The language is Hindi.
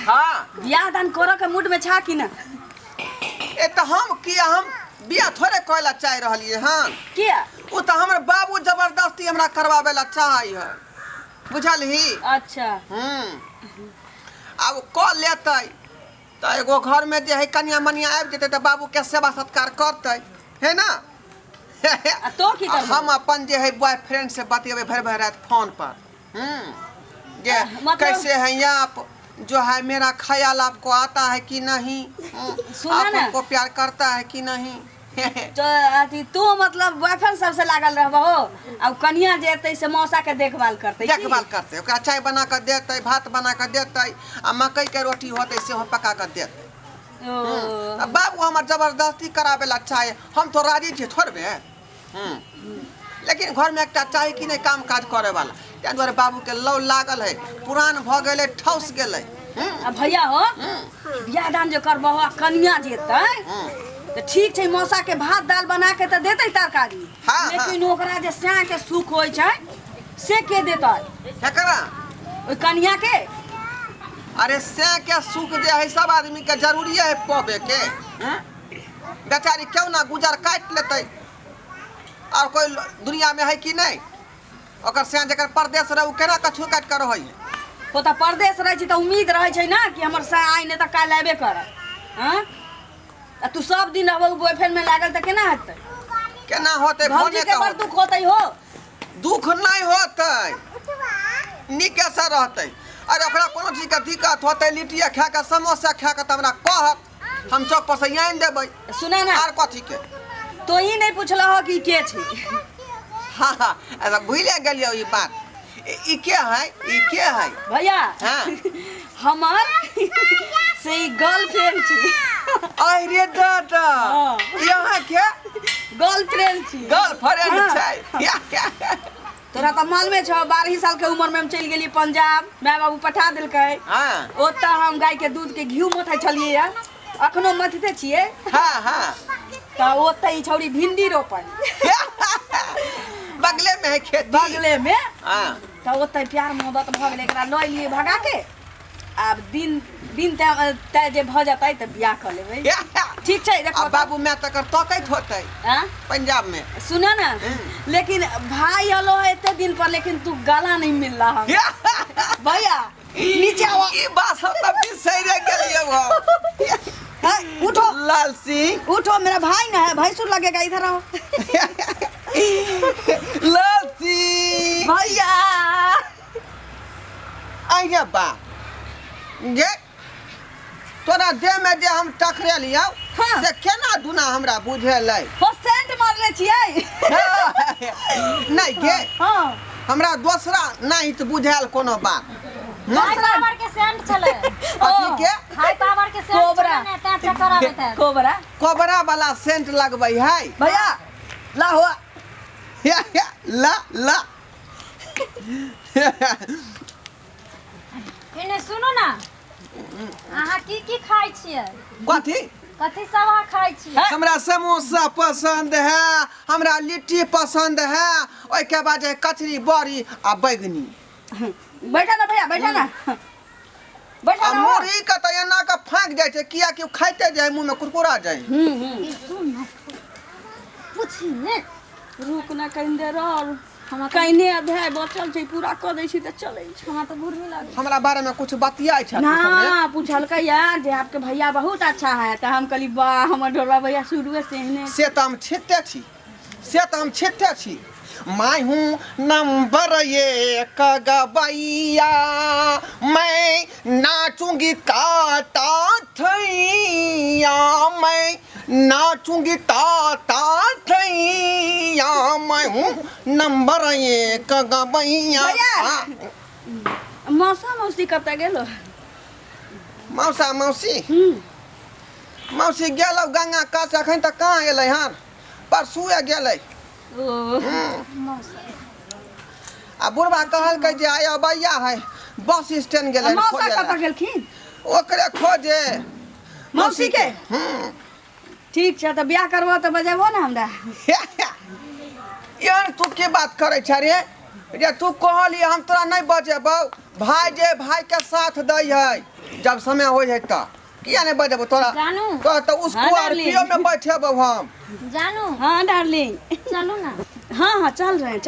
हाँ बियाह दान करे के मूड में छा कि ना? ए तो हम बियाह थोड़े कइला चाह रहलिए हन। किया? उ तो हमर बाबू जबरदस्ती हमरा करवावेला चाहै है, बुझलही? अच्छा अब क लेतै तो एगो घर में जे है कन्या मनिया आबि जेतै तो बाबू के सेवा सत्कार करतै, है ना? तो की करबो? हम अपन जे है बॉयफ्रेंड से बतियेबै भर भर रात फोन पर। जे मतलब कैसे हैं आप, जो है मेरा ख्याल आपको आता है कि नहीं, सुना आप ना। हमको प्यार करता है कि नहीं। तो अथी तू मतलब बॉयफ्रेंड सबसे लागल रहबो अब कन्या जेतै से मौसा के देखभाल करतै। देखभाल करते, ओकरा चाय बना कर देते, भात बना कर देते, आ मकई के रोटी होते से पका कर देते। अब बाबू हमार जबरदस्ती करावेला चाहे, हम तो राजी छे थोड़बे। लेकिन घर में एक चाहे कि नहीं काम काज करे वाला, ताहि दुआरे बाबू के लौ लागल है, पुरान भ गेले, ठौस गेले। भैया हो बियाह दान जो करबो कन्या जेतै तो ठीक छै, मौसा के भात दाल बना के तो देतै तरकारी। हाँ, लेकिन ओकरा जे साँ के सुख होय छै से के देतै? हेकरा ओइ कन्या के? अरे से के सुख जे है सब आदमी के जरूरी है पबे के। बेचारी क्यों ना गुजर काट लेते, और कोई दुनिया में है कि नहीं? ओकर से जकर परदेश रहे उ केना कछु काट कर रहे है? ओ तो परदेश रहे छी तो उम्मीद रहे छै ना कि हमर साँ आइ ने तो काल अबे करे। हां तू सब दिन रहबो बॉयफ्रेंड में लागल तो केना हेतै? केना होते? भौजी के बड़ दुख होतै हो। दुख नहीं होते, नीके से रहते। अरे ओकरा कोनो चीज के दिक्कत होते, लिट्टिया खा के समोसा खा के त हमरा कहत, हम चौक पर से आनि देबै। सुना ना, आर कथी के? तो ही नहीं पूछला हो कि के छै? हाँ ऐसा भूले गेलियो ई बात। ई के है? ई के है भैया? हाँ हमार से गर्लफ्रेंड छी। अरे दादा यहाँ के गर्लफ्रेंड छी। गर्लफ्रेंड हाँ। छै? तोरा तो मालूमे छौ 12 साल के उम्र में हम चल गेली पंजाब, माय बाबू पठा देलकै। हाँ ओतऽ हम गाय के दूध के घी मथै छलियै या, अखनो मथते छियै। हाँ हाँ तो ओतऽ ई छौरी भिंडी रोपै बगले में है खेती। बगले में। हाँ तो ओतऽ प्यार मोहब्बत भ गेलै, एकरा लऽ लिए भगा के। आब दिन तय जे भ जतै त बियाह कर लेबै। ठीक छै देखो। अब बाबू मैं तक तकैत होते पंजाब में। सुना ना, लेकिन भाई हलो है इतने दिन पर, लेकिन तू गला नहीं मिल रहा भैया। नीचे आओ। ई बात हम तब बिसरे गेलिए वो। उठो लाल सिंह, उठो, मेरा भाई ना है, भाई सुन लगेगा, इधर आओ। लाल सिंह भैया आइए बा गे तोरा देह में जे हम टकरे लिया। हाँ। से केना दुना हमरा बुझेलै? हो सेंट मारले छियै। नहीं गे हां हमरा दूसरा नहीं तो बुझाल कोनो बात। हाई पावर के सेंट चले। अथी के हाई पावर के सेंट कोबरा। चले ता चक्कर आबत है। कोबरा कोबरा वाला सेंट लगबै है भैया। ला हुआ ला ला। इने सुनो ना, अहाँ की खाइ छियै? कथी? कथी सब अहाँ खाइ छियै? हमरा समोसा पसंद है, हमरा लिट्टी पसंद है, ओइ के बाद है कचरी बड़ी आ बैगनी। बैठा ना भैया, बैठा ना, बैठा आ ना। मुरही के त एना के फांक जाय छै, किया कि खाइते जाय मुंह में कुरकुरा जाय। सुन ना, पूछी ने। रुक ना कहीं दे रह, हम कहीं अध्याय बचल छै पूरा क दै छी त चलै छै। हमरा तो बुढ़ी लागे। हमरा बारे में कुछ बतियाई छै ना पूछलकै यार जे आपके भैया बहुत अच्छा है, तो हम कहली वाह हमर ढोलबा भैया शुरू से ही। से त हम छिते छी, से त हम छिते छी। मैं हूँ नंबर 1 गवैया, मैं नाचूंगी ताता थैया, मैं नाचूंगी ताता थैया, मैं हूँ नंबर 1 गवैया। मौसा मौसी कब तक गेलो? मौसा मौसी मौसी गेलौ गंगा कात, अखन तक कहाँ एलै हन? परसुए गेलै। आ बुढ़वा कहलकै जे आय अबैया है, बस स्टैंड गेलै मौसा कतऽ गेलखिन? ओकरे खोजे मौसी के। ठीक छै, तो बियाह करबो तो बजेबो ना हमरा। यार तू के बात करे छ रे? जे तू कहली हम तोरा नहीं बजेबौ। भाई जे भाई के साथ दै है, जब समय हो जाए तो किया नहीं बजेबो तोरा जानू तो उसको हाँ, आरपीओ में बैठे हम जानू हाँ डार्लिंग चलो ना। हाँ हाँ चल रहे हैं